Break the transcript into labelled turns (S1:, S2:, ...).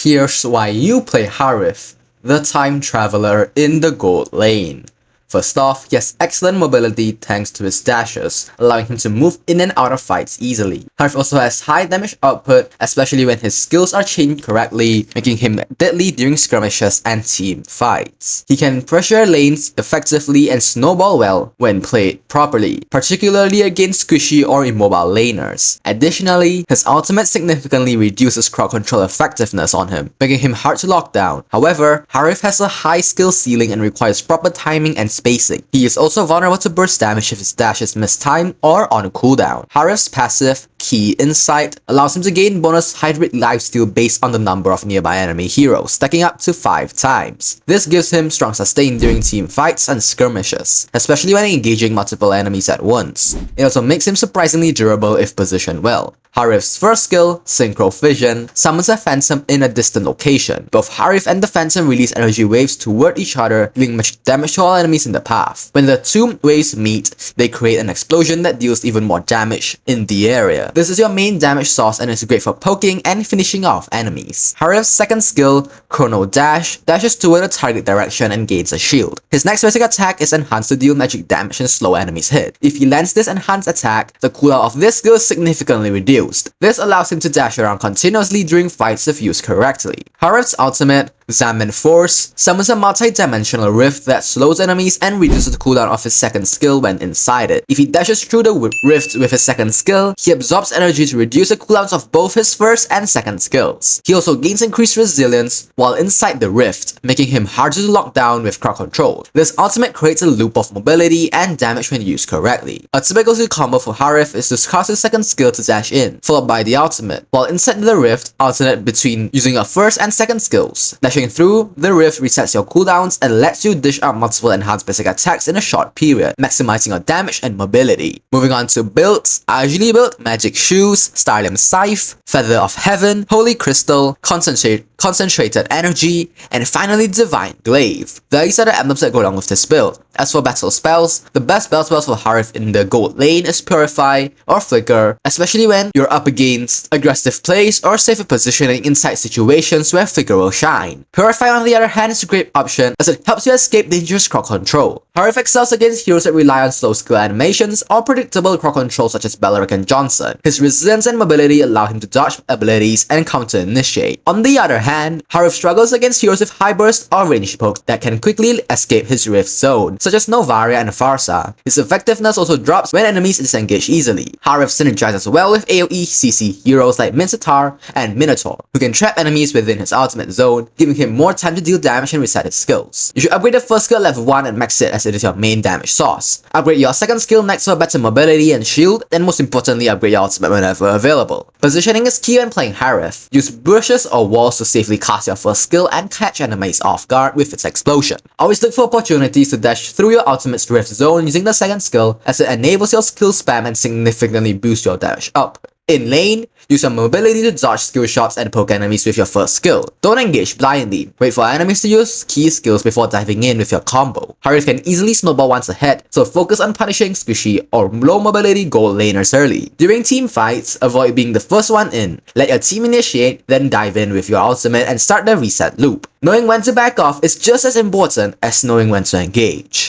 S1: Here's why you play Harith, the time traveler in the Gold Lane. First off, he has excellent mobility thanks to his dashes, allowing him to move in and out of fights easily. Harith also has high damage output, especially when his skills are chained correctly, making him deadly during skirmishes and team fights. He can pressure lanes effectively and snowball well when played properly, particularly against squishy or immobile laners. Additionally, his ultimate significantly reduces crowd control effectiveness on him, making him hard to lock down. However, Harith has a high skill ceiling and requires proper timing and spacing. He is also vulnerable to burst damage if his dash is mistimed or on a cooldown. Harith's passive, Key Insight, allows him to gain bonus hybrid lifesteal based on the number of nearby enemy heroes, stacking up to 5 times. This gives him strong sustain during team fights and skirmishes, especially when engaging multiple enemies at once. It also makes him surprisingly durable if positioned well. Harith's first skill, Synchro Vision, summons a phantom in a distant location. Both Harith and the phantom release energy waves toward each other, dealing much damage to all enemies in the path. When the two waves meet, they create an explosion that deals even more damage in the area. This is your main damage source and is great for poking and finishing off enemies. Harith's second skill, Chrono Dash, dashes toward a target direction and gains a shield. His next basic attack is enhanced to deal magic damage and slow enemies hit. If he lands this enhanced attack, the cooldown of this skill is significantly reduced. This allows him to dash around continuously during fights if used correctly. Harith's ultimate, Zaman Force, summons a multi-dimensional rift that slows enemies and reduces the cooldown of his second skill when inside it. If he dashes through the rift with his second skill, he absorbs energy to reduce the cooldowns of both his first and second skills. He also gains increased resilience while inside the rift, making him harder to lock down with crowd control. This ultimate creates a loop of mobility and damage when used correctly. A typical combo for Harith is to cast his second skill to dash in, followed by the ultimate. While inside the rift, alternate between using your first and second skills. Dashing through the rift resets your cooldowns and lets you dish out multiple enhanced basic attacks in a short period, maximizing your damage and mobility. Moving on to builds, I usually build Magic Shoes, Starlim Scythe, Feather of Heaven, Holy Crystal, Concentrated Energy, and finally Divine Glaive. These are the emblems that go along with this build. As for battle spells, the best battle spells for Harith in the Gold Lane is Purify or Flicker, especially when you're up against aggressive plays or safer positioning inside situations where Flicker will shine. Purify on the other hand is a great option as it helps you escape dangerous crowd control. Harith excels against heroes that rely on slow skill animations or predictable crowd control such as Beleric and Johnson. His resilience and mobility allow him to dodge abilities and counter-initiate. On the other hand, Harith struggles against heroes with high burst or range poke that can quickly escape his rift zone, such as Novaria and Farsa. His effectiveness also drops when enemies disengage easily. Harith synergizes well with AoE CC heroes like Mincetar and Minotaur, who can trap enemies within his ultimate zone, giving him more time to deal damage and reset his skills. You should upgrade the first skill level 1 and max it as it is your main damage source. Upgrade your second skill next for better mobility and shield, and most importantly upgrade your ultimate whenever available. Positioning is key when playing Harith. Use bushes or walls to safely cast your first skill and catch enemies off guard with its explosion. Always look for opportunities to dash through your ultimate's rift zone using the second skill, as it enables your skill spam and significantly boosts your damage up. In lane, use your mobility to dodge skill shots and poke enemies with your first skill. Don't engage blindly. Wait for enemies to use key skills before diving in with your combo. Harith can easily snowball once ahead, so focus on punishing squishy or low mobility gold laners early. During team fights, avoid being the first one in. Let your team initiate, then dive in with your ultimate and start the reset loop. Knowing when to back off is just as important as knowing when to engage.